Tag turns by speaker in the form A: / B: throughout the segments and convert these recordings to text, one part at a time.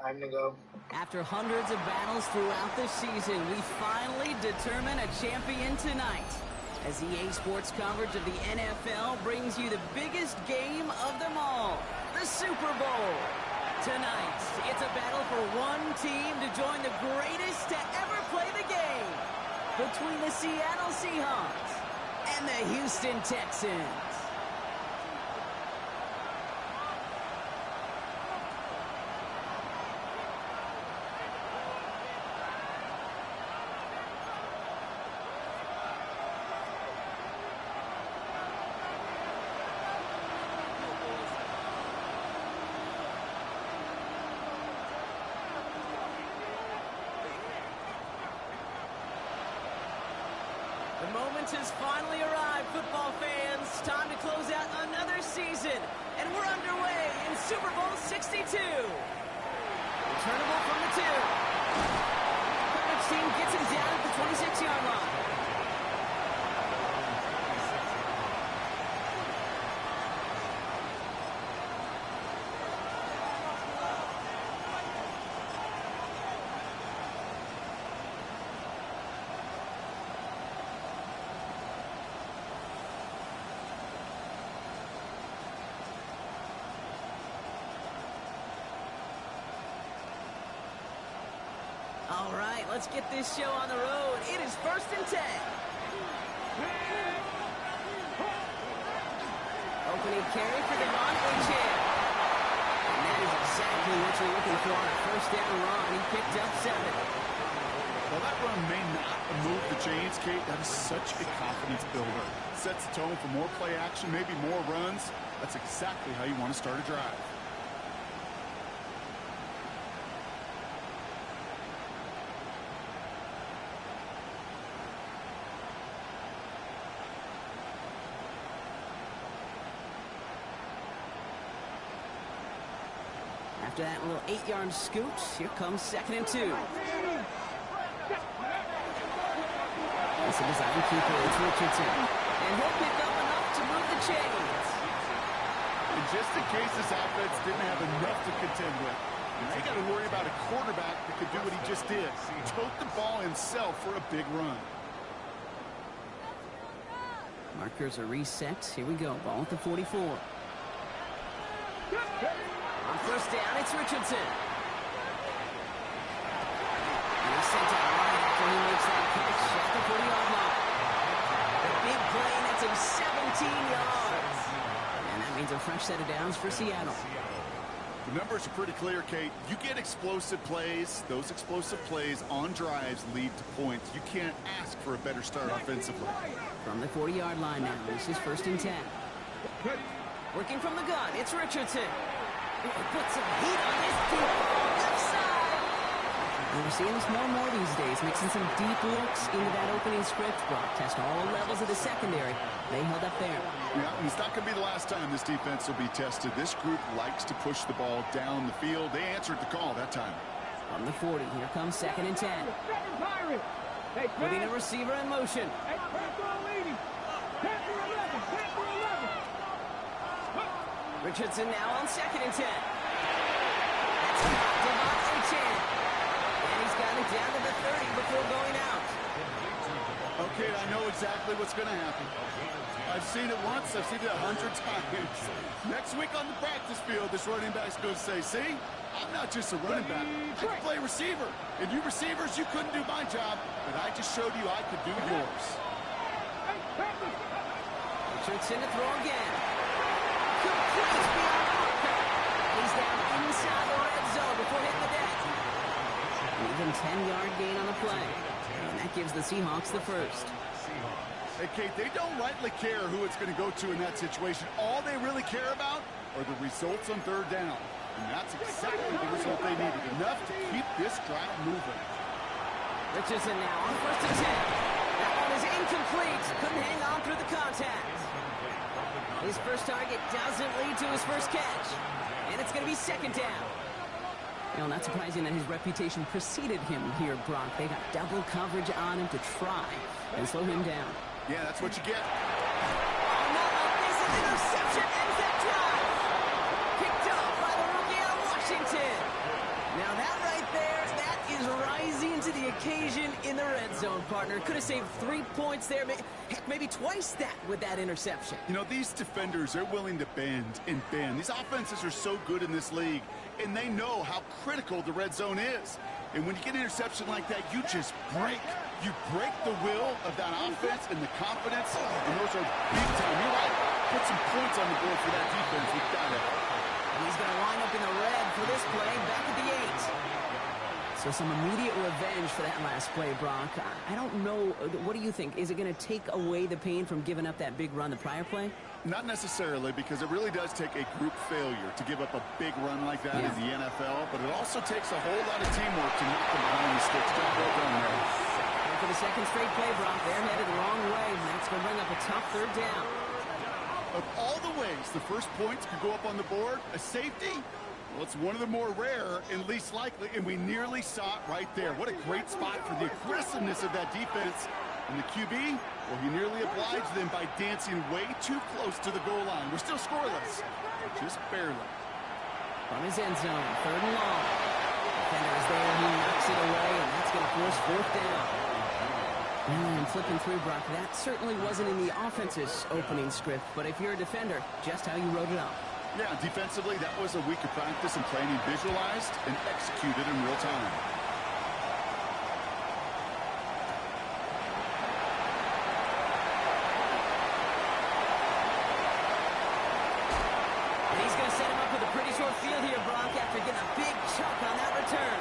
A: Time to go.
B: After hundreds of battles throughout the season, we finally determine a champion tonight. As EA Sports coverage of the NFL brings you the biggest game of them all, the Super Bowl. Tonight, it's a battle for one team to join the greatest to ever play the game. Between the Seattle Seahawks and the Houston Texans. The moment has finally arrived, football fans. Time to close out another season. And we're underway in Super Bowl 62. Returnable from the 2. Coverage team gets him down at the 26-yard line. All right, let's get this show on the road. It is 1st and 10. Opening carry for Devontae Champ. And that is exactly what you're looking for on a 1st down run. He picked up 7.
C: Well, that run may not move the chains, Kate. That is such a confidence builder. Sets the tone for more play action, maybe more runs. That's exactly how you want to start a drive.
B: After that little 8-yard scoot, here comes 2nd and 2. It's a design keeper, it's Richardson. And he'll pick up enough to move the chains.
C: And just in case this offense didn't have enough to contend with, they got to worry about a quarterback that could do what he just did. Tote the ball himself for a big run.
B: Markers are reset. Here we go. Ball at the 44. On 1st down, it's Richardson. And he's sent out right after he makes that catch at the 40-yard line. The big play nets him 17 yards. And that means a fresh set of downs for Seattle.
C: The numbers are pretty clear, Kate. You get explosive plays. Those explosive plays on drives lead to points. You can't ask for a better start offensively.
B: From the 40-yard line now, this is 1st and 10. Working from the gun, it's Richardson. He puts some heat on this deep ball left side. And we're seeing this more and more these days, mixing some deep looks into that opening script. Brock test all levels of the secondary. They held up there.
C: Yeah, it's not going to be the last time this defense will be tested. This group likes to push the ball down the field. They answered the call that time.
B: From the 40, here comes 2nd and 10. Putting a receiver in motion. Richardson now on 2nd and 10. That's Devontae Champ. And he's got it down to the 30 before going out.
C: Okay, I know exactly what's going to happen. I've seen it once. I've seen it 100 times. Next week on the practice field, this running back's going to say, see, I'm not just a running back. I can play receiver. And you receivers, you couldn't do my job, but I just showed you I could do yours.
B: Richardson to throw again. Complete beyond Walker. He's down inside the red zone before hitting the deck. An even 10-yard gain on the play. And that gives the Seahawks the first.
C: Hey, Kate, they don't rightly care who it's going to go to in that situation. All they really care about are the results on 3rd down. And that's exactly the result they needed. Enough to keep this drive moving.
B: Richardson now on 1st and 10. That one is incomplete. Couldn't hang on through the contact. His first target doesn't lead to his first catch. And it's going to be 2nd down. You know, not surprising that his reputation preceded him here, Brock. They got double coverage on him to try and slow him down.
C: Yeah, that's what you get.
B: Oh, no, this is interception ends that drive. Picked up by the rookie out of Washington. Now that right there, that is rising to the occasion in the red zone, partner. Could have saved 3 points there. Heck, maybe twice that with that interception.
C: You know, these defenders, they're willing to bend and bend. These offenses are so good in this league, and they know how critical the red zone is. And when you get an interception like that, you just break. You break the will of that offense and the confidence, and those are big time. You're right. Put some points on the board for that defense. We've got it.
B: He's going to line up in the red for this play, back at the 8. So some immediate revenge for that last play, Brock. I don't know. What do you think? Is it going to take away the pain from giving up that big run the prior play?
C: Not necessarily, because it really does take a group failure to give up a big run like that in the NFL, but it also takes a whole lot of teamwork to knock them behind the sticks. Job well done there.
B: And for the second straight play, Brock, they're headed the wrong way, and that's going to bring up a tough third down.
C: Of all the ways the first points could go up on the board, a safety, well, it's one of the more rare and least likely, and we nearly saw it right there. What a great spot for the aggressiveness of that defense. And the QB, well, he nearly obliged them by dancing way too close to the goal line. We're still scoreless, just barely.
B: From his end zone, third and long. Defender is there, he knocks it away, and that's going to force fourth down. And flipping through, Brock, that certainly wasn't in the offense's opening script, but if you're a defender, just how you wrote it up.
C: Yeah, defensively, that was a week of practice and planning visualized and executed in real time.
B: And he's going to set him up with a pretty short field here, Brock, after getting a big chunk on that return.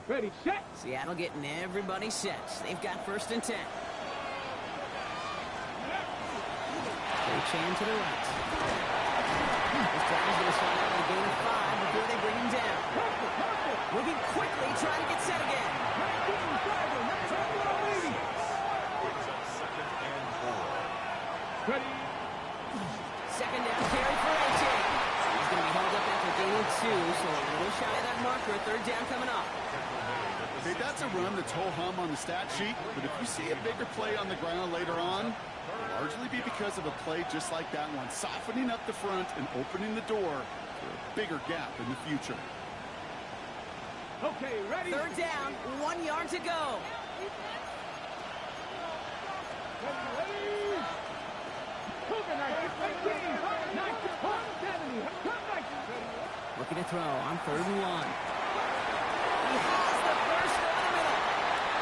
A: Ready, set.
B: Seattle getting everybody set. They've got first and 10. Chan to the right. This drive is going to start out with a gain of 5 before they bring him down. Moving quickly, trying to get set again.
A: Ready.
B: Second down carry for AJ. He's going to be held up after gaining 2, so a little shy of that marker. Third down coming up.
C: Hey, that's a run that's ho-hum on the stat sheet, but if you see a bigger play on the ground later on, it'll largely be because of a play just like that one, softening up the front and opening the door for a bigger gap in the future.
A: Okay, ready.
B: Third down, 1 yard to go. Looking to throw on third and 1. He has the first over the middle.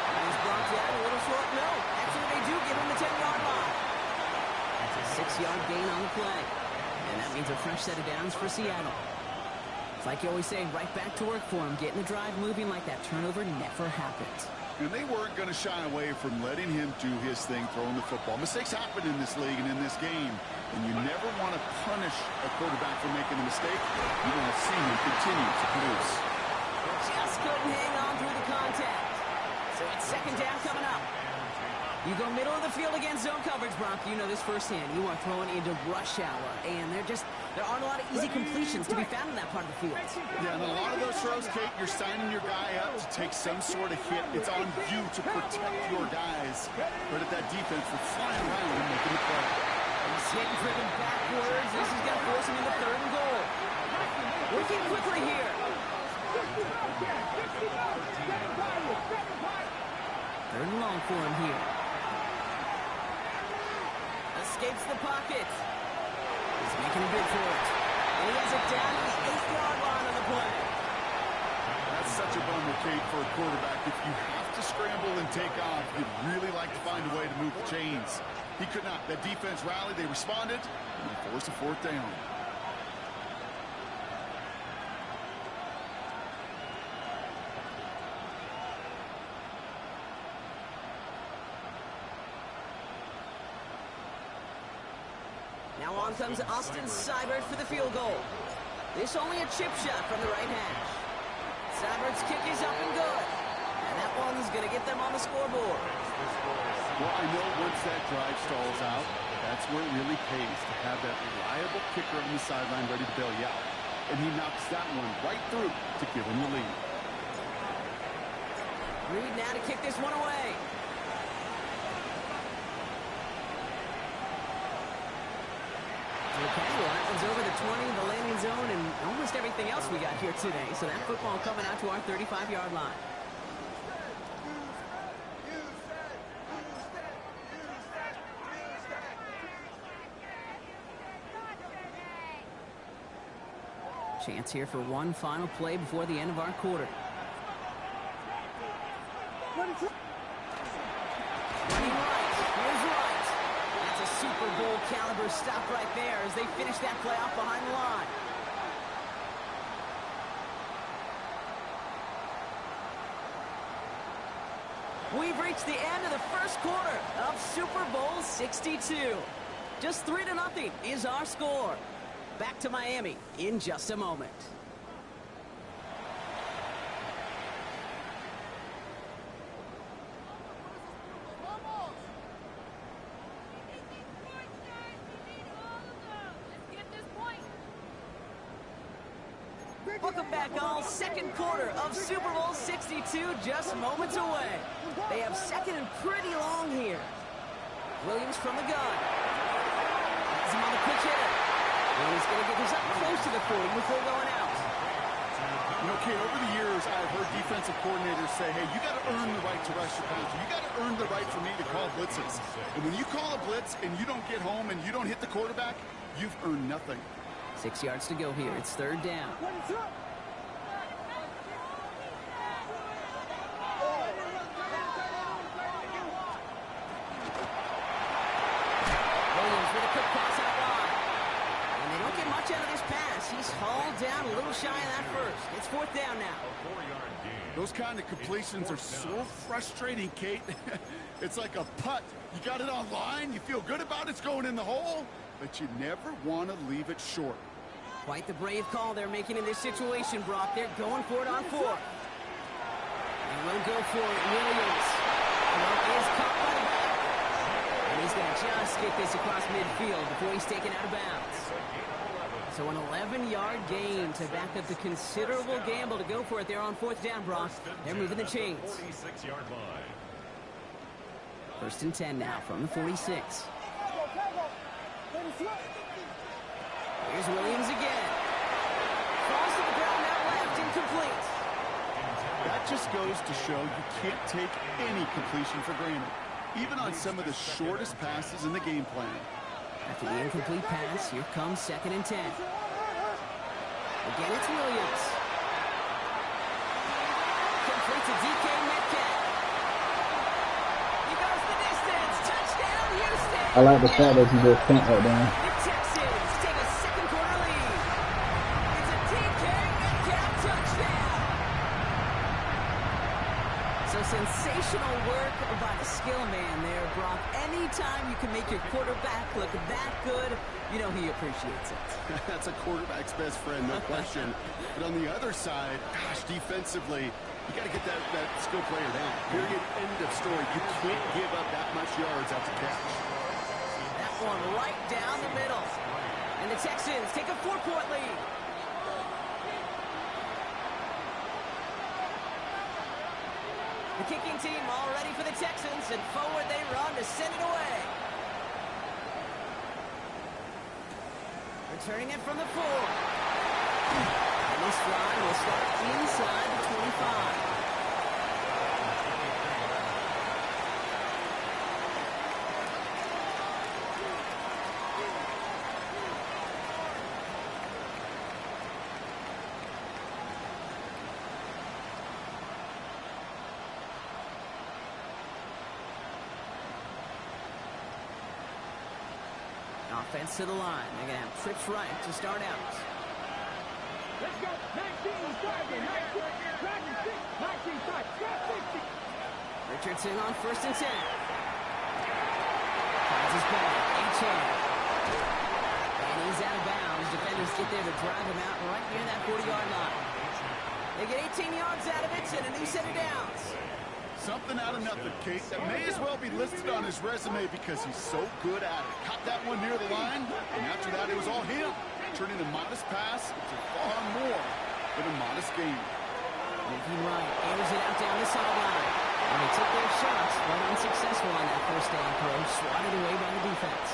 B: And he's brought down a little short. No, actually they do give him the 10-yard line. That's a 6-yard gain on the play. And that means a fresh set of downs for Seattle. It's like you always say, right back to work for him. Getting the drive moving like that turnover never happened.
C: And they weren't going to shy away from letting him do his thing, throwing the football. Mistakes happen in this league and in this game, and you never want to punish a quarterback for making a mistake. You want to see him continue to produce.
B: Just couldn't hang on through the contact. So it's second down coming up. You go middle of the field against zone coverage, Brock. You know this firsthand. You are throwing into rush hour, and there aren't a lot of easy completions to be found in that part of the field.
C: Yeah, and a lot of those throws, Kate, you're signing your guy up to take some sort of hit. It's on you to protect your guys. But at that defense, we're flying around and making the play.
B: He's hitting driven backwards. This is going to force him into third and goal. Working quickly here. Third and long for him here. Escapes the pocket. He's making a bid for it. And he has it down to the 8-yard line on the play.
C: That's such a bummer, Kate, for a quarterback. If you have to scramble and take off, you'd really like to find a way to move the chains. He could not. That defense rallied. They responded, and they forced a fourth down.
B: Now on comes Austin Seibert for the field goal. This only a chip shot from the right hash. Seibert's kick is up and good. And that one's going to get them on the scoreboard.
C: Well, I know once that drive stalls out, that's where it really pays to have that reliable kicker on the sideline ready to bail you out. and he knocks that one right through to give him the lead.
B: Reed now to kick this one away. Okay, well, that one's over the 20, the landing zone, and almost everything else we got here today. So that football coming out to our 35-yard line. Chance here for one final play before the end of our quarter. Running right. Here's right. That's a Super Bowl caliber stop right there as they finish that play off behind the line. We've reached the end of the first quarter of Super Bowl 62. Just 3-0 is our score. Back to Miami in just a moment. Welcome back, all. Second quarter of Super Bowl 62 just moments away. They have second and pretty long here. Williams from the gun. Has him on the quick hitter. And he's going to get this up close to the 40 before going out.
C: You know, Kate, over the years, I've heard defensive coordinators say, hey, you got to earn the right to rush your passer. You got to earn the right for me to call blitzes. And when you call a blitz and you don't get home and you don't hit the quarterback, you've earned nothing.
B: 6 yards to go here. It's third down. Williams with a quick pass out wide. And they don't get much out of this pass. He's hauled down a little shy of that first. It's fourth down now.
C: Those kind of completions are so frustrating, Kate. It's like a putt. You got it on line. You feel good about it's going in the hole, but you never want to leave it short.
B: Quite the brave call they're making in this situation, Brock. They're going for it on fourth. They will go for it. Williams. Is caught by the back. And he's going to just get this across midfield before he's taken out of bounds. So an 11-yard gain to back up the considerable gamble to go for it there on fourth down, Brock. They're moving the chains.
D: 46-yard line.
B: First and 10 now from the 46. Here's Williams again. Falls to the ground now left, incomplete.
C: That just goes to show you can't take any completion for granted, even on some of the shortest passes in the game plan.
B: After the incomplete pass, here comes second and 10. Again, it's Williams. Complete to DK Metcalf. He goes the distance. Touchdown, Houston.
E: I like the fact that you just can't right there.
B: The Texans take a second quarter lead. It's a DK Metcalf touchdown. So sensational work by the skill man there, Brock. Anytime you can make your quarterback look that good, you know he appreciates it.
C: That's a quarterback's best friend, no question. But on the other side, gosh, defensively, you got to get that skill player down. Period. End of story. You can't give up that much yards after catch.
B: That one right down the middle. And the Texans take a 4-point lead. The kicking team all ready for the Texans, and forward they run to send it away. Returning it from the 4. And this drive will start inside the 25. Offense to the line. They're going to have trips right to start out.
A: Let's go. 19, 19, 60.
B: Richardson on first and 10. Finds his ball. A-chain. And he's out of bounds. Defenders get there to drive him out right near that 40-yard line. They get 18 yards out of it and a new set of downs.
C: Something out of nothing, Kate. That may as well be listed on his resume because he's so good at it. Caught that one near the line, and after that, it was all him. turning a modest pass into far more than a modest gain.
B: Making right, airs it out down the sideline. And they took their shots, but unsuccessful on that first down throw, swatted away by the defense.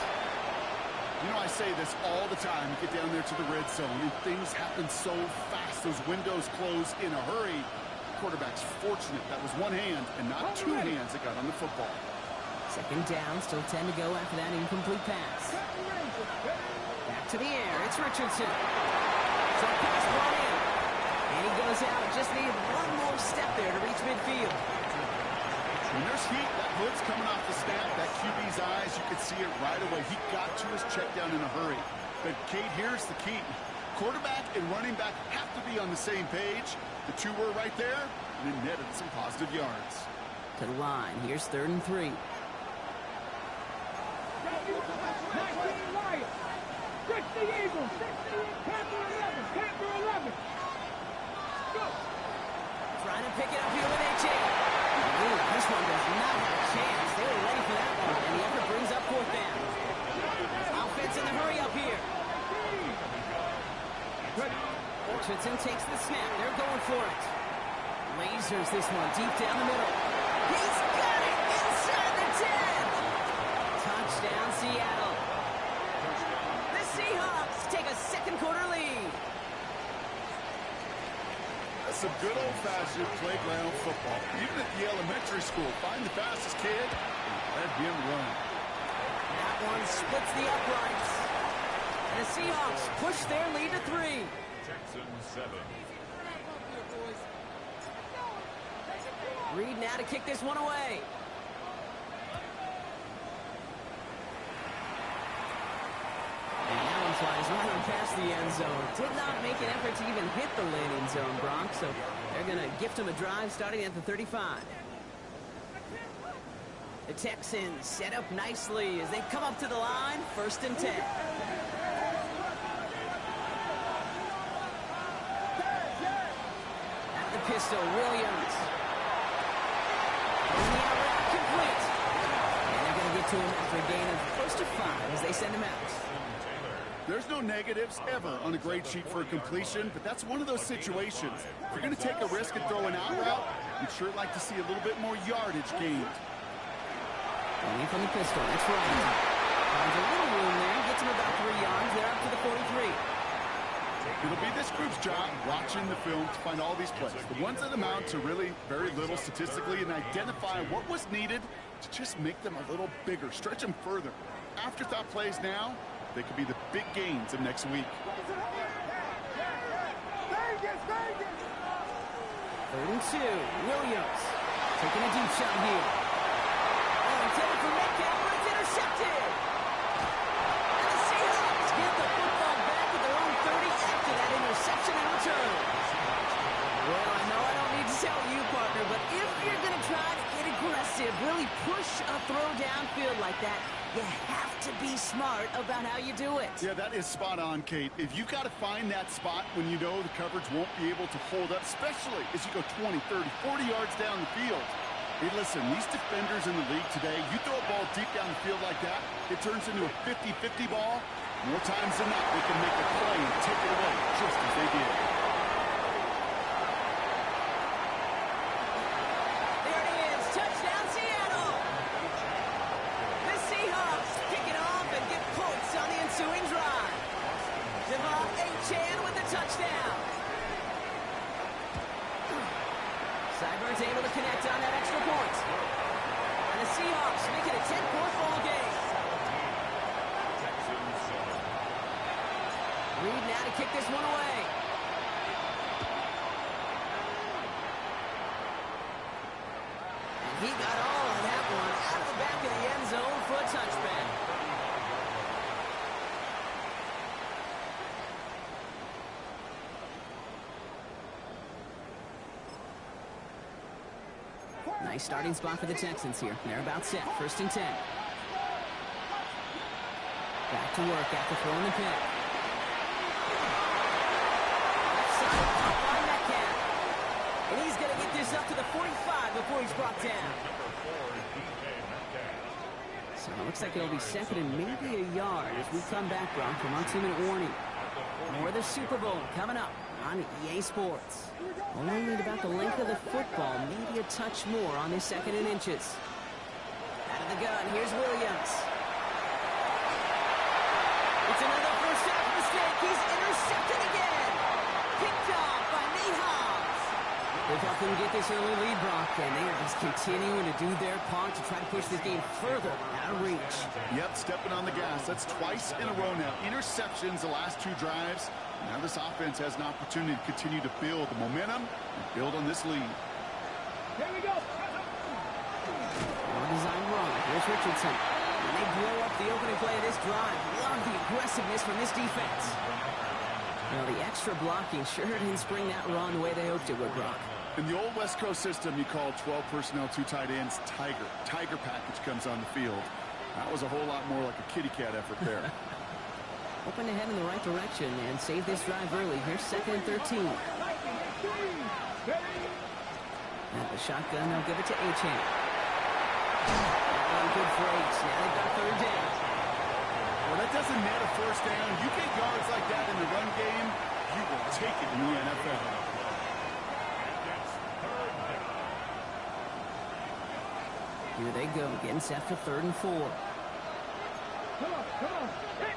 C: You know, I say this all the time. You get down there to the red zone, and things happen so fast. Those windows close in a hurry. Quarterback's fortunate that was one hand and not two hands that got on the football.
B: Second down, still 10 to go after that incomplete pass. Back to the air, it's Richardson. Short pass brought in. And he goes out, just needed one more step there to reach midfield.
C: When there's heat, that hood's coming off the snap, that QB's eyes, you could see it right away. He got to his check down in a hurry. But, Kate, here's the key. Quarterback and running back have to be on the same page. The two were right there, and it netted some positive yards.
B: To the line, here's 3rd and 3.
A: 19 Lions. 60 Eagles. 60 Panther 11. Panther 11. Go.
B: Trying to pick it up here with A.J. Ooh, this one does not have a chance. They were ready for that one, and the effort brings up 4th down. Offense in the hurry up here. Richardson takes the snap. They're going for it. Lasers this one deep down the middle. He's got it inside the 10. Touchdown, Seattle. The Seahawks take a second quarter lead.
C: That's some good old-fashioned playground football. Even at the elementary school, find the fastest kid and let him run.
B: That one splits the uprights. And the Seahawks push their lead to 3.
D: Texans 7.
B: Reed now to kick this one away. And that one flies right on past the end zone. Did not make an effort to even hit the landing zone, Bronx. So they're going to gift him a drive starting at the 35. The Texans set up nicely as they come up to the line. 1st and 10. At the pistol, Williams. And the out route complete. And they're going to get to him after a gain of close to 5 as they send him out.
C: There's no negatives ever on a grade sheet for a completion, but that's one of those situations. If you're going to take a risk and throw an out route, you'd sure like to see a little bit more yardage gained.
B: Running from the pistol, that's right. Finds a little room there, gets him about 3 yards. They're up to the 43.
C: It'll be this group's job watching the film to find all these plays, the ones that amount to really very little statistically, and identify what was needed to just make them a little bigger, stretch them further. Afterthought plays now, they could be the big gains of next week.
B: 3rd and 2, Williams taking a deep shot here. Intended for Metcalf, but it's intercepted. And the Seahawks get the football back at their own 30 after that interception and return. Well, I know I don't need to tell you, partner, but if you're going to try to get aggressive, really push a throw downfield like that, you have to be smart about how you do it.
C: Yeah, that is spot on, Kate. If you've got to find that spot when you know the coverage won't be able to hold up, especially as you go 20, 30, 40 yards down the field. Hey, listen, these defenders in the league today, you throw a ball deep down the field like that, it turns into a 50-50 ball. More times than not, they can make a play and take it away, just as they did.
B: There it is, touchdown Seattle! The Seahawks pick it off and get points on the ensuing drive. Devon Achane with the touchdown. Seibert's able to connect on that extra point. And the Seahawks make it a 10-point ball game. Reed now to kick this one away. And he got all of that one out of the back of the end zone for a touchback. Nice starting spot for the Texans here. They're about set. 1st and 10. Back to work after throwing the pick. Left side off by Metcalf. And he's going to get this up to the 45 before he's brought down. So it looks like it'll be 2nd and maybe a yard as we come back, Brock, from our 2-minute warning. More of the Super Bowl coming up on EA Sports. Only need about the length of the football, maybe a touch more on his 2nd and inches. Out of the gun, here's Williams. It's another first half mistake. He's intercepted again. Picked off by Hobbs. They thought they would get this early lead, Brock, and they are just continuing to do their part to try to push this game further out of reach.
C: Yep, stepping on the gas. That's twice in a row now. Interceptions the last 2 drives. Now this offense has an opportunity to continue to build the momentum and build on this lead.
A: Here we go.
B: Well-designed run. Here's Richardson. And they blow up the opening play of this drive. Love the aggressiveness from this defense. Well, the extra blocking sure didn't spring that run the way they hoped it would, Brock.
C: In the old West Coast system, you call 12 personnel, 2 tight ends, Tiger. Tiger package comes on the field. That was a whole lot more like a kitty cat effort there.
B: Hoping to head in the right direction and save this drive early. Here's 2nd and 13. At the shotgun, they'll give it to Achane. That one good for H. Now they've got 3rd down.
C: Well, that doesn't net a first down. You get yards like that in the run game, you will take it in the NFL.
B: Here they go, getting set for 3rd and 4.
A: Come on, come on. Hit.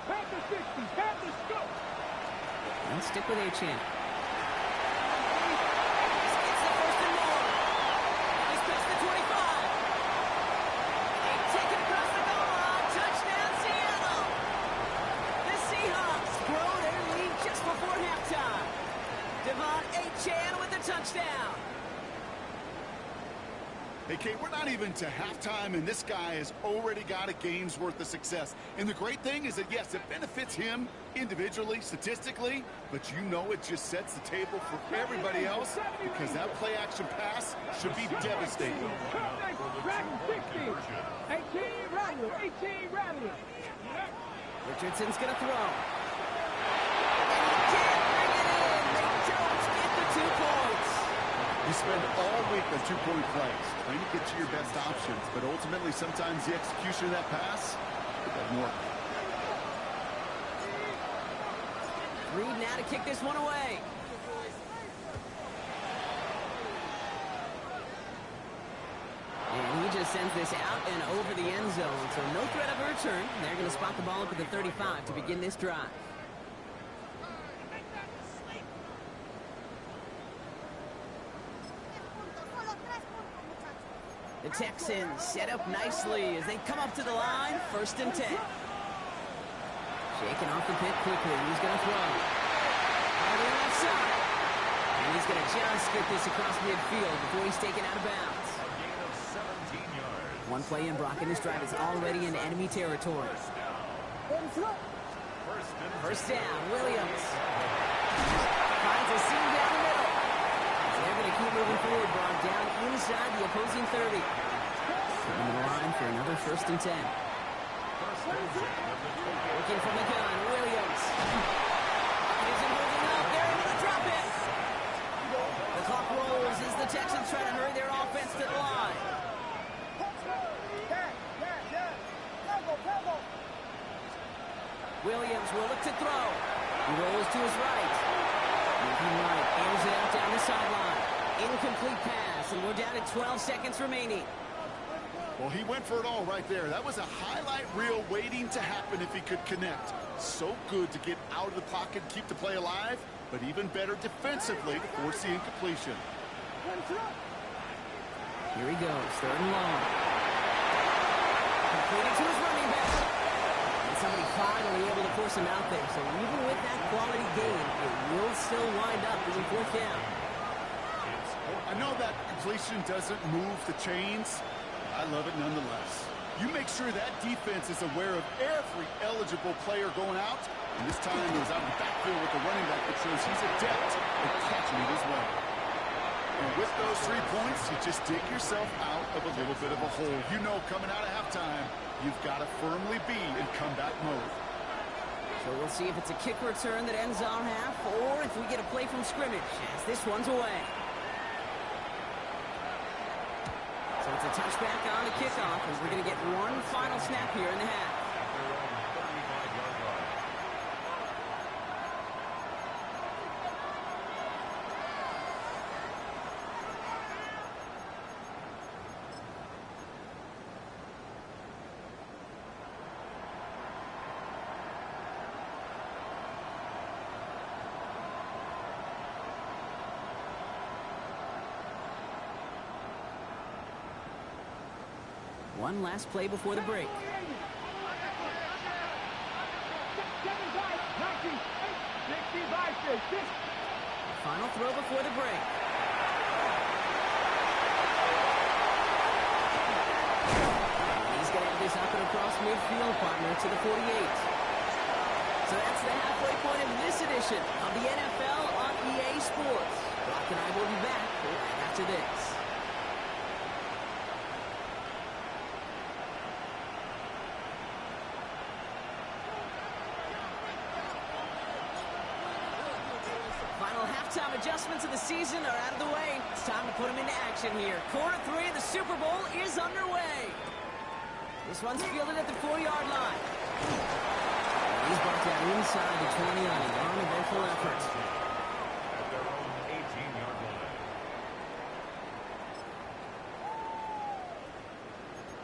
A: Panther 60, Panther scope.
B: Let's stick with Achane. This gets the 1st and more. He's past the 25. They take it across the goal line. Touchdown, Seattle. The Seahawks grow their lead just before halftime. Devon Achane with the touchdown.
C: Hey, Kate, we're not even to halftime, and this guy has already got a game's worth of success. And the great thing is that, yes, it benefits him individually, statistically, but you know it just sets the table for everybody else because that play-action pass should be devastating.
A: 60. 18 Rattler, 18 Rattler.
B: Richardson's going to throw. And he can't bring it in. They don't get the 2 points.
C: You spend all week on 2-point plays, trying to get to your best options, but ultimately sometimes the execution of that pass doesn't work.
B: Reed now to kick this one away. And he just sends this out and over the end zone, so no threat of a return. They're going to spot the ball up at the 35 to begin this drive. The Texans set up nicely as they come up to the line. 1st and 10. Shaking off the pit quickly. He's going to throw. On the left side. And he's going to just get this across midfield before he's taken out of bounds. One play in, Brock, and this drive is already in enemy territory. First down, Williams. Finds a seam down the middle. They're going to keep moving forward, Brock, down inside the opposing 30. On the line for another 1st and 10. Looking from the gun, Williams. Isn't holding up. They're into the drop it. The clock rolls as the Texans try to hurry their offense to the line. Williams will look to throw. He rolls to his right. Moving right, airs it out down the sideline. Incomplete pass, and we're down to 12 seconds remaining.
C: Well, he went for it all right there. That was a highlight reel waiting to happen if he could connect. So good to get out of the pocket and keep the play alive, but even better defensively to force the incompletion.
B: Here he goes, 3rd and long. Completed to his running back. And somebody finally able to force him out there. So even with that quality gain, it will still wind up being 4th down.
C: I know that completion doesn't move the chains. I love it nonetheless. You make sure that defense is aware of every eligible player going out. And this time he was out in the backfield with the running back that shows he's adept at catching it as well. And with those 3 points, you just dig yourself out of a little bit of a hole. You know coming out of halftime, you've got to firmly be in comeback mode.
B: So we'll see if it's a kick return that ends our half or if we get a play from scrimmage as this one's away. So it's a a touchback on the kickoff, as we're going to get one final snap here in the half. One last play before the break. Final throw before the break. He's going to have this up and across midfield, partner, to the 48. So that's the halfway point of this edition of the NFL on EA Sports. Brock and I will be back right after this. Halftime adjustments of the season are out of the way. It's time to put them into action here. Quarter 3 of the Super Bowl is underway. This one's fielded at the 4-yard line. He's brought down inside the 20 on a uneventful effort.
D: At their own 18-yard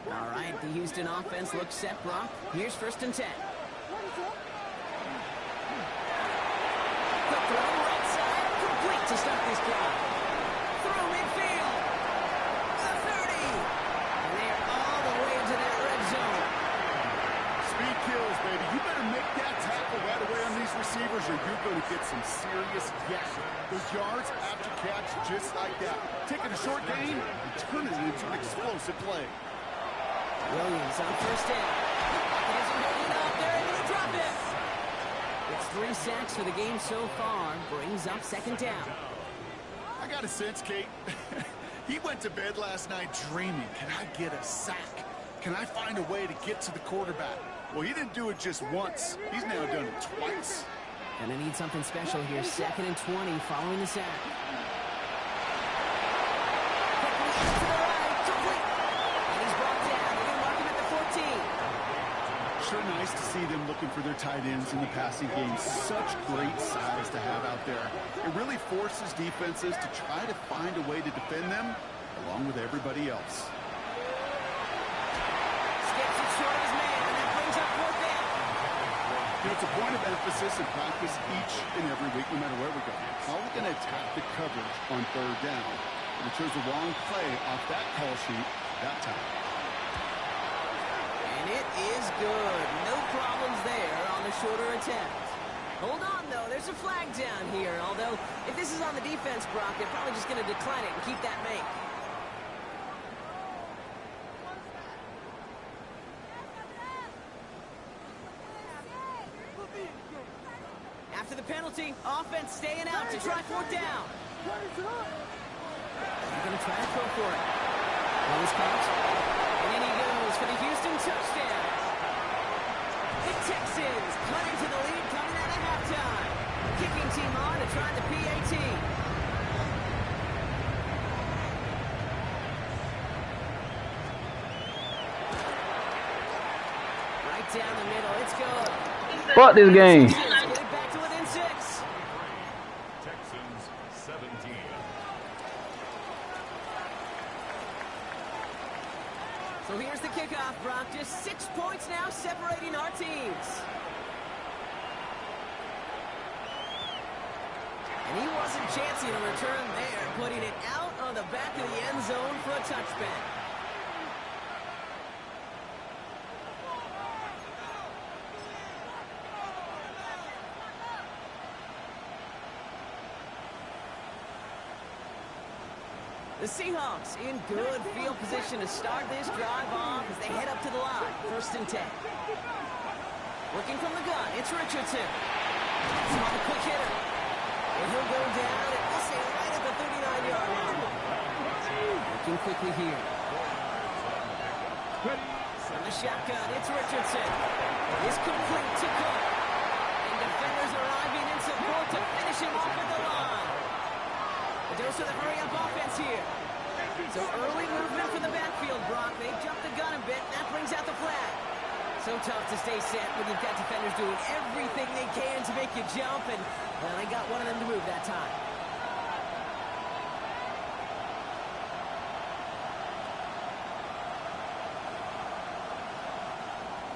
D: line.
B: All right, the Houston offense looks set, Brock. Here's 1st and 10. Quick throw, right side, complete to start this drive. Through midfield. The 30. And they are all the way into that red zone.
C: Speed kills, baby. You better make that tackle right away on these receivers or you're going to get some serious yak. Those yards after catch just like that. Taking a short gain and turning it into an explosive play.
B: Williams on 1st down. He doesn't hold it up. They're able to drop it. It's 3 sacks for the game so far. Brings up 2nd down.
C: I got a sense, Kate. He went to bed last night dreaming, can I get a sack? Can I find a way to get to the quarterback? Well, he didn't do it just once. He's now done it twice.
B: Gonna need something special here. 2nd and 20 following the sack.
C: Sure nice to see them looking for their tight ends in the passing game. Such great size to have out there. It really forces defenses to try to find a way to defend them along with everybody else.
B: Skips it short of his man, and that brings up 4th down.
C: You know, it's a point of emphasis in practice each and every week, no matter where we go. How are we going to attack the coverage on 3rd down? And we chose the wrong play off that call sheet that time.
B: And it is good. No problems there on the shorter attempt. Hold on, though. There's a flag down here. Although, if this is on the defense, Brock, they're probably just going to decline it and keep that make. After the penalty, offense staying out to try 4th down. They're going to try to throw for it. Rose comes. And in he goes for the Houston touchdown. The Texans cut into the lead coming out of halftime. Kicking team on to try the PAT. Right down the middle. It's good.
E: Fuck this game.
B: Get it back to within 6.
D: Texans 17.
B: So here's the kickoff, Brock. Just 6 points now separating our teams. And he wasn't chancing a return there, putting it out on the back of the end zone for a touchback. The Seahawks in good field position to start this drive off as they head up to the line. 1st and 10. Working from the gun, it's Richardson. It's on a quick hitter. And he'll go down, and we'll say right at the 39-yard line. Working quickly here. From the shotgun, it's Richardson. It's complete to Cook. And defenders arriving in support to finish him off at the line. A dose of the hurry-up offense here. So early movement from the backfield, Brock. They jumped the gun a bit. That brings out the flag. So tough to stay set when you've got defenders doing everything they can to make you jump, and, well, they got one of them to move that time.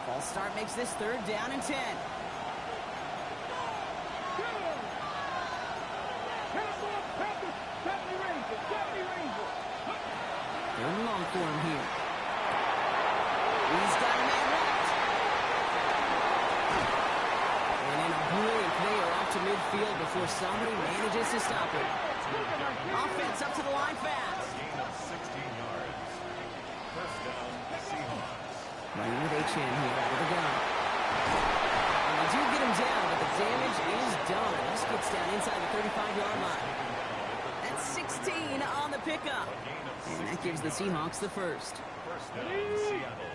B: False start makes this 3rd down and 10. They're long for him here. He's got a man left. And in a brilliant play off to midfield before somebody manages to stop it. Offense up to the line fast.
D: Gain of 16 yards. First down, Seahawks.
B: Running with H.N. here out of the gun. And they do get him down, but the damage is done. This gets down inside the 35-yard line. That's 16 on the pickup. And that gives the Seahawks the first.
D: First down, Seattle.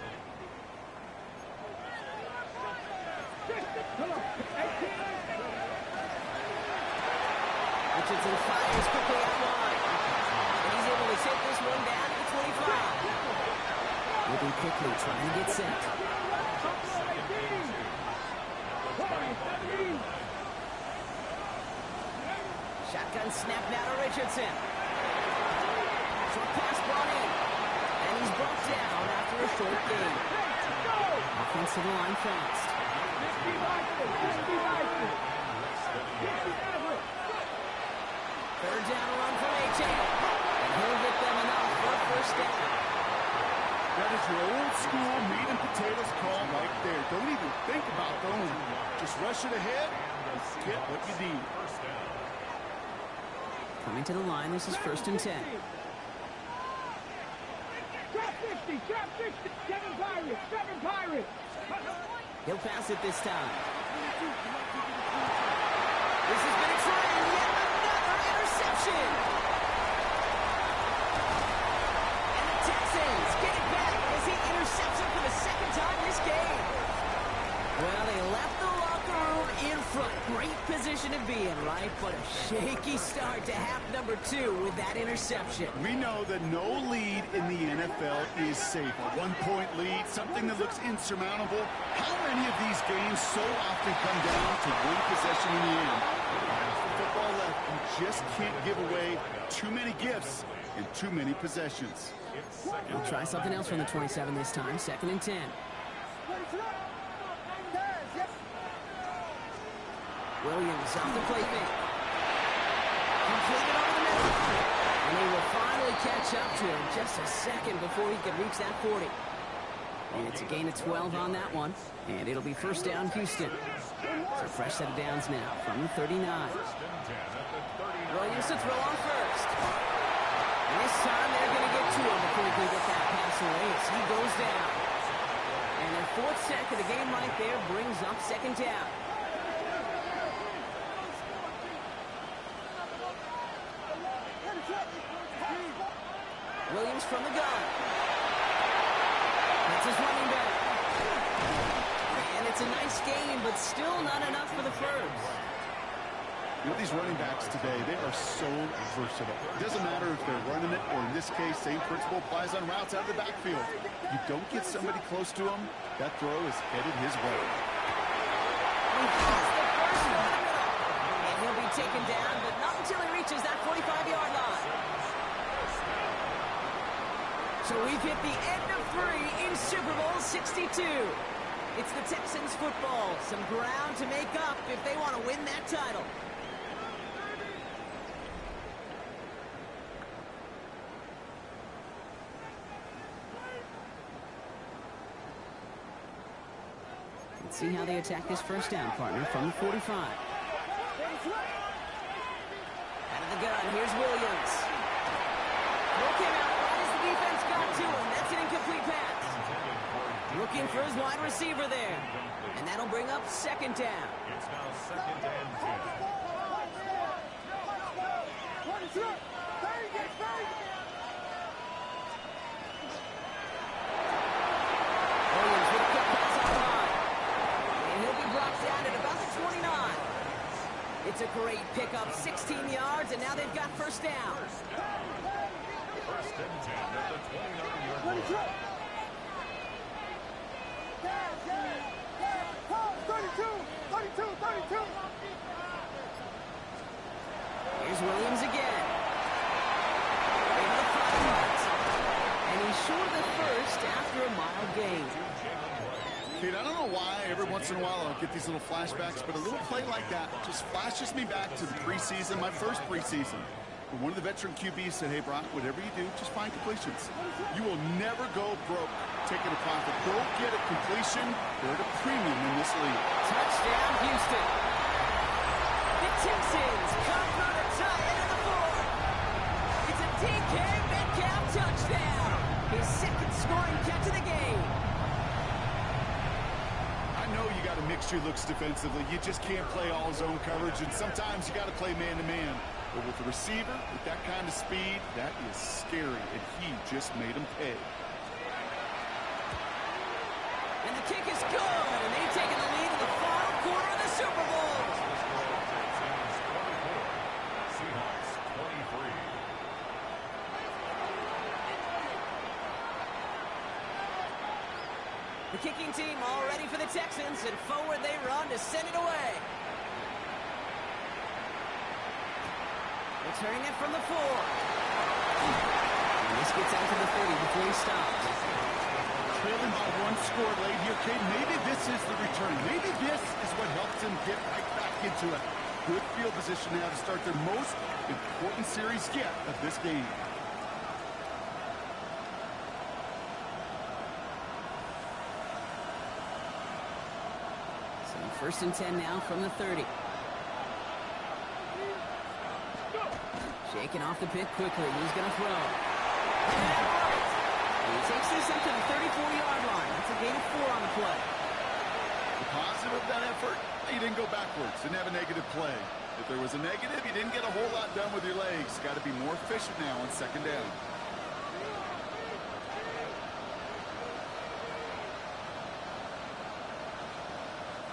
B: Richardson fires quickly out wide. And he's able to take this one down to the 25. Moving quickly, trying to get set. Shotgun snap now to Richardson. Short pass brought in. And he's brought down after a short gain. Offense to the line fast. Third down run from H.A. And he'll get them enough for a first down.
C: That is your old school meat and potatoes call right there. Don't even think about throwing. Just rush it ahead and get what you need.
B: Coming to the line, this is 1st and 10.
A: Drop 60, drop 60. 7 Pirates, 7 Pirates.
B: He'll pass it this time. This has been a trend. Yet another interception. And the Texans get it back as he intercepts it for the 2nd time this game. Well, they left the locker room in front. Great position to be in, right? But a shaky start to half number 2 with that interception.
C: We know that no lead in the NFL is safe. A 1-point lead, something that looks insurmountable. How many of these games so often come down to one possession in the end? Football left, you just can't give away too many gifts and too many possessions.
B: We'll try something else from the 27 this time. 2nd and 10. Williams off the play fake. Completed over the middle. And they will finally catch up to him just a second before he could reach that 40. And it's a gain of 12 on that one. And it'll be first down Houston. So fresh set of downs now from the 39. Williams to throw on first. And this time they're going to get to him before he can get that pass away as he goes down. And their 4th sack of the game right there brings up 2nd down. Williams from the gun. That's his running back. And it's a nice game, but still not enough for the first.
C: You know, these running backs today, they are so versatile. It doesn't matter if they're running it, or in this case, same principle applies on routes out of the backfield. You don't get somebody close to him, that throw is headed his way.
B: He gets the first one. And he'll be taken down, but not until he reaches that 45-yard line. So we've hit the end of 3 in Super Bowl 62. It's the Texans football. Some ground to make up if they want to win that title. Let's see how they attack this first down, partner, from the 45. Out of the gun, here's Williams. Throw came out right as the defense got to him. That's an incomplete pass. Looking for his wide receiver there. And that'll bring up 2nd down.
D: It's now 2nd and 10.
B: Williams with a quick pass on the line. And he'll be brought down at about the 29. It's a great pickup, 16 yards, and now they've got first down.
D: First and 10 at the 29-yard line.
A: 32. 32.
B: Here's Williams again. Into the 5 yards. And he's short of the first after a mild gain.
C: Kate, I don't know why every once in a while I'll get these little flashbacks, but a little play like that just flashes me back to the preseason, my first preseason. When one of the veteran QBs said, hey, Brock, whatever you do, just find completions. You will never go broke taking a profit. Go get a completion. They're at a premium in this league.
B: Touchdown, Houston. The Texans come from the tie into the 4. It's a DK Metcalf touchdown. His second scoring catch of the game.
C: I know you got a mixture looks defensively. You just can't play all zone coverage, and sometimes you got to play man-to-man. But with the receiver, with that kind of speed, that is scary, and he just made him pay.
B: And the kick is good, and they've taken the lead in the final quarter of the Super Bowl.
D: Seahawks 23.
B: The kicking team all ready for the Texans, and forward they run to send it away. Returning it from the 4. And this gets out to the 30 before he stops.
C: Trailing by 1 score late here, Kate. Maybe this is the return. Maybe this is what helps him get right back into it. Good field position now to start their most important series yet of this game.
B: So first and 10 now from the 30. Shaking off the pick quickly. He's going to throw. He takes this up to the 34-yard line. That's a gain of 4 on the play.
C: The positive of that effort, he didn't go backwards. Didn't have a negative play. If there was a negative, you didn't get a whole lot done with your legs. Got to be more efficient now on second down.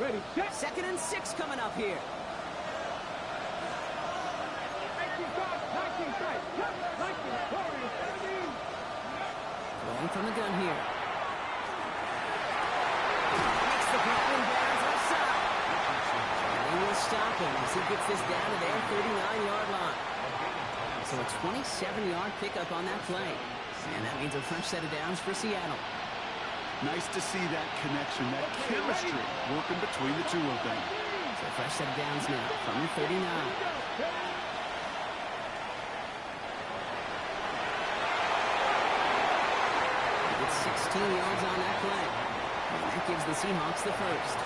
A: Ready, set.
B: Second and 6 coming up here.
A: 19 side, 19 side. 19, 17.
B: Throwing from the gun here. Makes the grab and bounds outside. And they will stop him as he gets this down to their 39-yard line. So a 27-yard pickup on that play. And that means a fresh set of downs for Seattle.
C: Nice to see that connection, that chemistry working between the two of them.
B: So a fresh set of downs now from the 39. He gets 16 yards on that play. And that gives the Seahawks the first.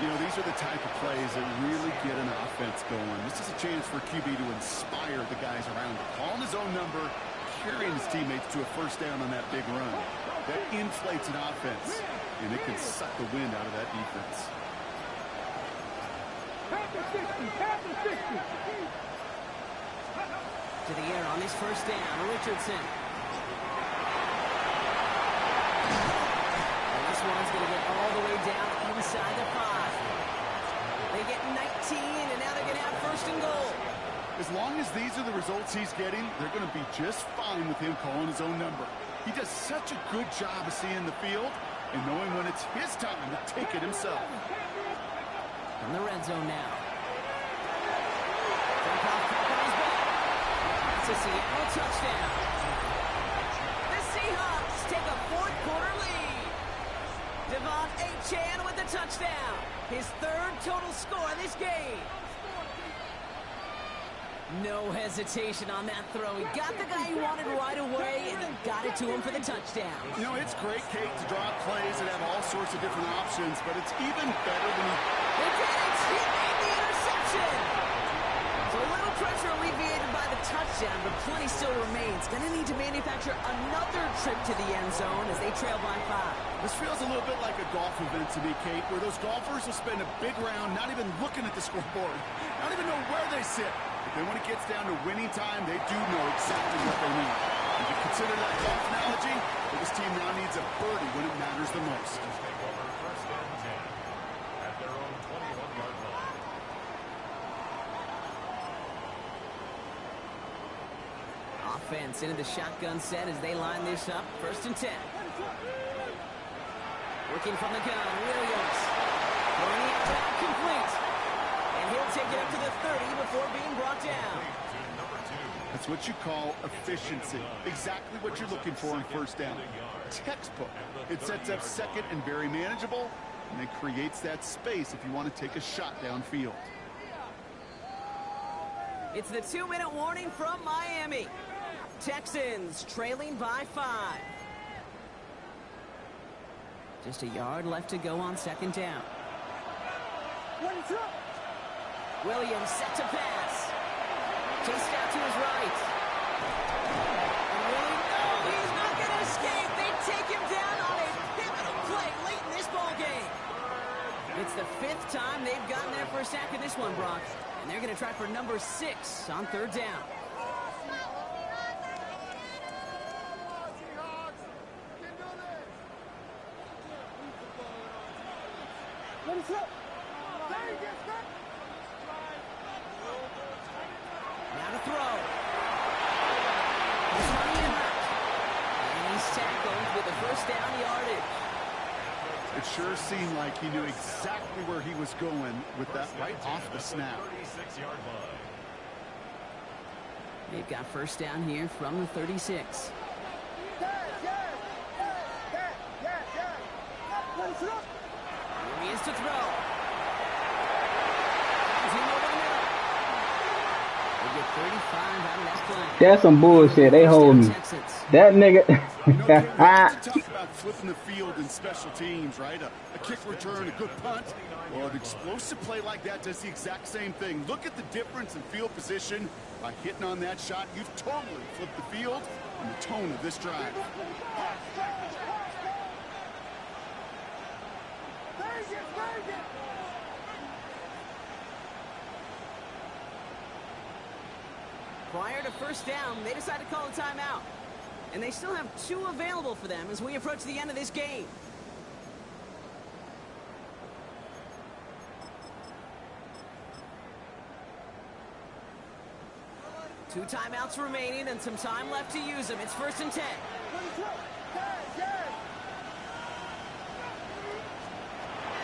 C: You know, these are the type of plays that really get an offense going. This is a chance for QB to inspire the guys around him. Calling his own number, carrying his teammates to a first down on that big run. That inflates an offense, and it can suck the wind out of that defense.
A: Pass the 60, pass the 60.
B: To the air on this first down, Richardson. And this one's going to get all the way down inside the 5. They get 19, and now they're going to have first and goal.
C: As long as these are the results he's getting, they're going to be just fine with him calling his own number. He does such a good job of seeing the field and knowing when it's his time to take it himself.
B: From the red zone now. It's a Seattle touchdown. The Seahawks take a fourth-quarter lead. Devon Achane with the touchdown. His third total score in this game. No hesitation on that throw. He got the guy he wanted right away, and he got it to him for the touchdown.
C: You know, it's great, Kate, to draw up plays and have all sorts of different options, but it's even better when he...
B: They did it! He made the interception! So a little pressure alleviated by the touchdown, but plenty still remains. Going to need to manufacture another trip to the end zone as they trail by 5.
C: This feels a little bit like a golf event to me, Kate, where those golfers will spend a big round not even looking at the scoreboard, not even know where they sit. But then when it gets down to winning time, they do know exactly what they need. If you consider that golf analogy, well, this team now needs a birdie when it matters the most.
D: Take over first and 10 at their own 21-yard line.
B: offense into the shotgun set as they line this up. 1st and 10. Working from the gun, Williams. Throwing it back complete. And he'll take it up to the 30 before being brought down.
C: That's what you call efficiency. Exactly what you're looking for in 1st down. Textbook. It sets up 2nd and very manageable, and it creates that space if you want to take a shot downfield.
B: It's the 2-minute warning from Miami. Texans trailing by 5. Just a yard left to go on 2nd down. Williams set to pass. Chased out to his right. And Willie, no, he's not going to escape. They take him down on a pivotal play late in this ball game. It's the 5th time they've gotten their first sack in this one, Brock. And they're going to try for number 6 on 3rd down. Now to throw. He's running him out. And he's tackled with the 1st down yardage.
C: It sure seemed like he knew exactly where he was going with that right off the snap.
B: They've got 1st down here from the 36. Here he is to throw. They get 35 out of that play.
E: That's some bullshit. They hold me. That nigga.
C: Talk about flipping the field in special teams, right? A kick return, a good punt. Well, an explosive play like that does the exact same thing. Look at the difference in field position. By hitting on that shot, you've totally flipped the field and the tone of this drive.
B: Prior to 1st down, they decide to call a timeout. And they still have 2 available for them as we approach the end of this game. Two timeouts remaining and some time left to use them. It's 1st and 10.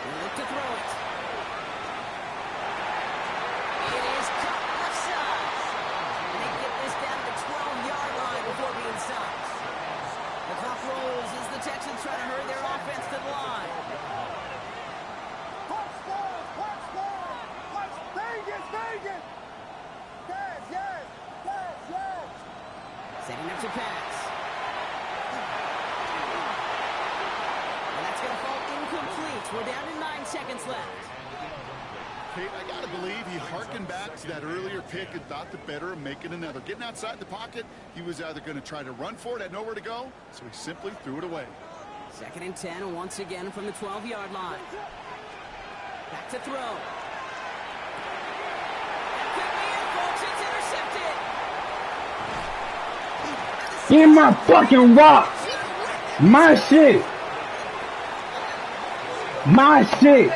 B: They look to throw it. It is cut left side. And they get this down to the 12-yard line before being stopped. The clock rolls as the Texans try to hurry their offense to the line. Setting up to pass. And that's going to fall incomplete. We're down to 9 seconds left.
C: Kate, I got to believe he harkened back to that earlier pick and thought the better of making another. Getting outside the pocket, he was either going to try to run for it, had nowhere to go, so he simply threw it away.
B: 2nd and 10, once again from the 12-yard line. Back to throw. That could be it, folks. It's intercepted.
E: Give me my fucking rock. My shit. My shit.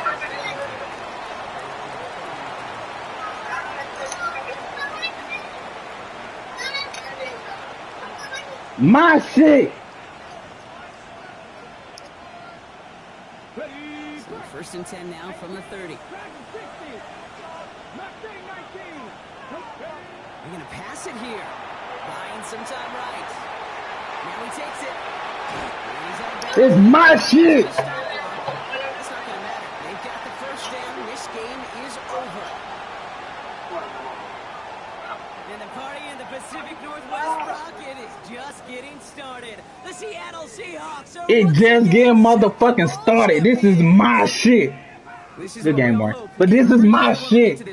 E: My shit.
B: So 1st and 10 now from the 30. We're going to pass it here. Buying some time right. Now he takes it.
E: It's my shit.
B: It's not going to matter. They've got the 1st down. This game is over. And the party in the Pacific Northwest Rocket is just getting started. The Seattle Seahawks are
E: It just getting motherfucking started. This is my shit. Good game, Mark. But this is my shit.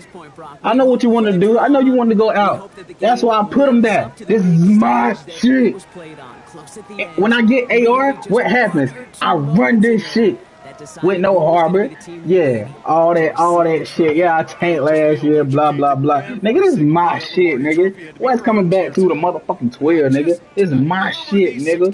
E: I know what you want to do. I know you want to go out. That's why I put him back. This is my shit. When I get AR, what happens? I run this shit with no harbor. Yeah, all that shit. Yeah, I tanked last year, blah, blah, blah. Nigga, this is my shit, nigga. What's coming back to the motherfucking 12, nigga? This is my shit, nigga.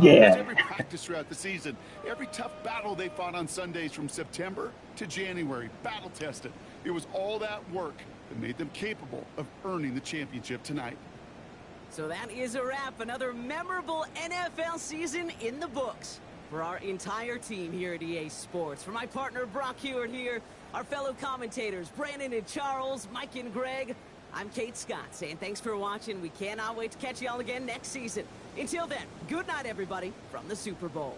E: Yeah.
C: Every practice throughout the season, every tough battle they fought on Sundays from September to January, battle tested. It was all that work that made them capable of earning the championship tonight.
B: So that is a wrap. Another memorable NFL season in the books for our entire team here at EA Sports. For my partner Brock Hewitt here, our fellow commentators Brandon and Charles, Mike and Greg, I'm Kate Scott saying thanks for watching. We cannot wait to catch you all again next season. Until then, good night, everybody, from the Super Bowl.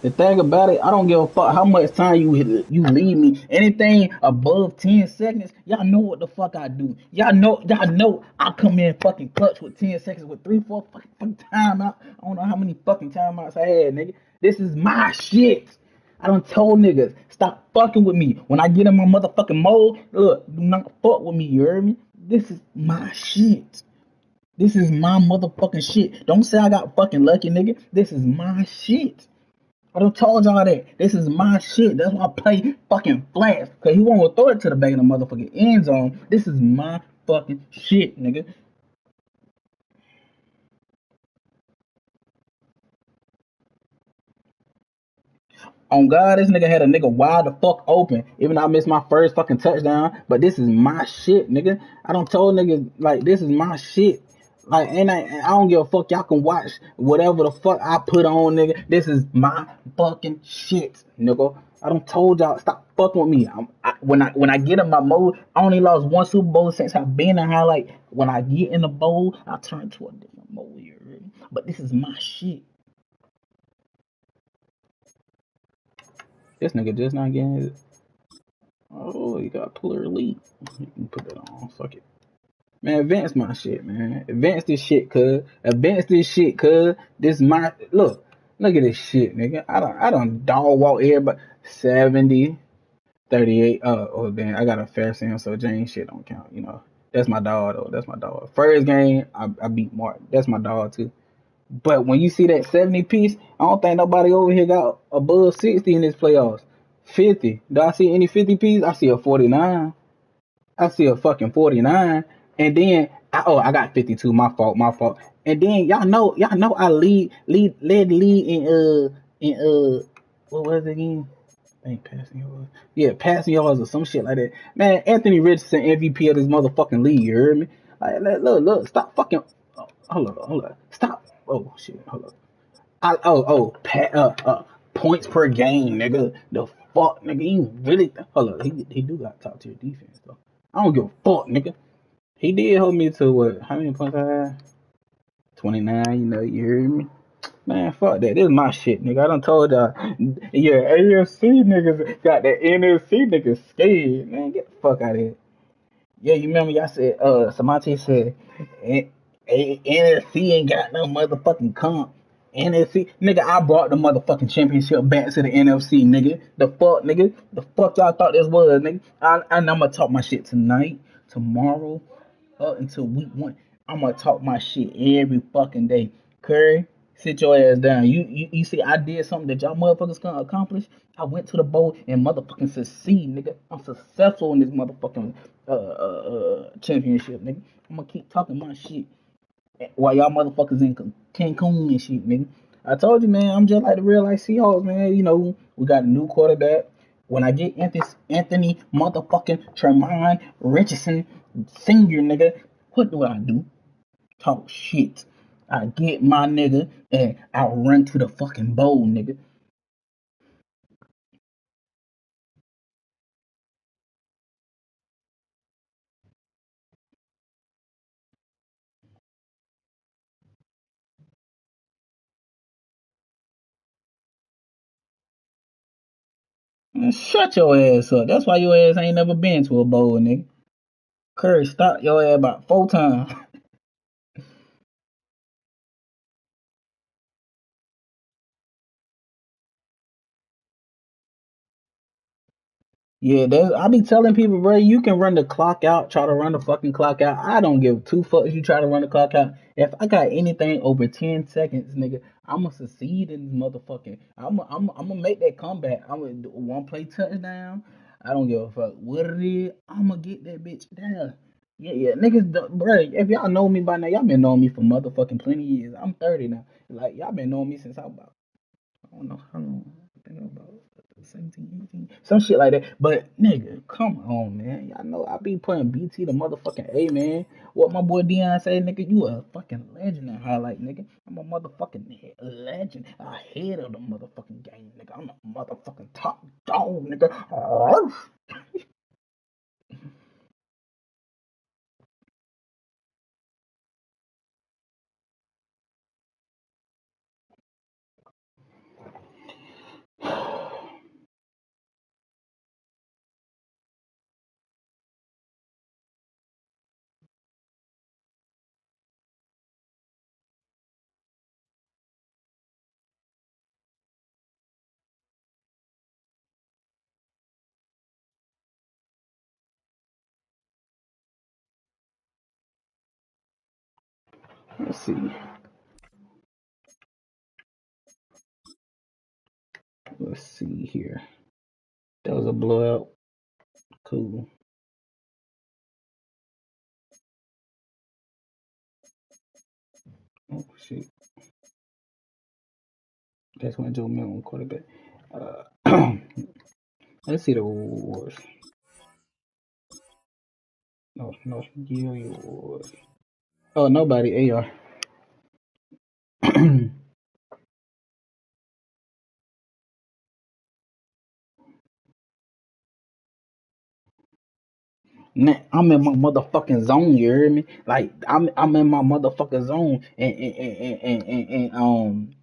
E: The thing about it, I don't give a fuck how much time you leave me. Anything above 10 seconds, y'all know what the fuck I do. Y'all know I come in fucking clutch with 10 seconds with 3-4 fucking timeout. I don't know how many fucking timeouts I had, nigga. This is my shit. I done told niggas, stop fucking with me. When I get in my motherfucking mode, look, do not fuck with me, you heard me? This is my shit. This is my motherfucking shit. Don't say I got fucking lucky, nigga. This is my shit. I done told y'all that. This is my shit. That's why I play fucking flats. Cause he won't throw it to the back of the motherfucking end zone. This is my fucking shit, nigga. On God, this nigga had a nigga wide the fuck open. Even though I missed my first fucking touchdown. But this is my shit, nigga. I done told niggas, like, this is my shit. Like, and I don't give a fuck. Y'all can watch whatever the fuck I put on, nigga. This is my fucking shit, nigga. I done told y'all, stop fucking with me. When I get in my mode, I only lost one Super Bowl since I've been in highlight. When I get in the bowl, I turn to a different mode here. But this is my shit. This nigga just not getting it. Oh, you got puller elite. You can put that on. Fuck it. Man, advance my shit, man. Advance this shit, cuz. Advance this shit, cuz. This my look. Look at this shit, nigga. I don't dog walk here, but 70, 38. Oh damn, I got a fair Sam, so James shit don't count, you know. That's my dog though. That's my dog. First game, I beat Mark. That's my dog too. But when you see that 70 piece, I don't think nobody over here got above 60 in this playoffs. 50. Do I see any 50 piece? I see a 49. I see a fucking 49. And then I got 52. My fault. And then y'all know I led the lead in what was it again? I think passing yards. Yeah, passing yards or some shit like that. Man, Anthony Richardson MVP of this motherfucking league, you heard me? Like, look, stop fucking hold up. Stop. Oh shit, hold up. Points per game, nigga. The fuck, nigga. You really hold up. He do got top tier defense though. I don't give a fuck, nigga. He did hold me to what? How many points I had? 29. You know, you heard me. Man, fuck that. This is my shit, nigga. I done told y'all. Yeah, AFC niggas got that NFC niggas scared. Man, get the fuck out of here. Yeah, you remember y'all said, Samante said, NFC ain't got no motherfucking comp. NFC, nigga, I brought the motherfucking championship back to the NFC, nigga. The fuck, nigga? The fuck y'all thought this was, nigga? I'm gonna talk my shit tonight, tomorrow, up until week 1. I'm gonna talk my shit every fucking day. Curry, sit your ass down. You see, I did something that y'all motherfuckers can't accomplish. I went to the bowl and motherfucking succeed, nigga. I'm successful in this motherfucking championship, nigga. I'm gonna keep talking my shit while y'all motherfuckers in Cancun and shit, nigga. I told you, man, I'm just like the real life Seahawks, man. You know, we got a new quarterback. When I get Anthony motherfucking Tremont Richardson Senior, nigga, what do? Talk shit. I get my nigga and I run to the fucking bowl, nigga. Man, shut your ass up. That's why your ass ain't never been to a bowl, nigga. Curry stopped your ass about 4 times. Yeah, I be telling people, bro, you can run the clock out, try to run the fucking clock out. I don't give two fucks you try to run the clock out. If I got anything over 10 seconds, nigga, I'ma succeed in this motherfucking. I'ma make that comeback. I'ma do one play touchdown. I don't give a fuck what it is. I'ma get that bitch down. Yeah, niggas, bro. If y'all know me by now, y'all been knowing me for motherfucking plenty years. I'm 30 now. Like y'all been knowing me since I was about, I don't know how long. I think about 17, 18, some shit like that. But nigga, come on, man. Y'all know I be putting BT the motherfucking A, man. What my boy Dion say, nigga, you a fucking legend in highlight, nigga. I'm a motherfucking legend, ahead of the motherfucking game, nigga. I'm a motherfucking top dog, nigga. Let's see. Let's see here. That was a blowout. Cool. Oh shit. That's when Joe Milton quarterback. Let's see the awards. No, Gil awards. Oh, nobody. AR. I'm in my motherfucking zone. You hear me? Like I'm in my motherfucking zone, and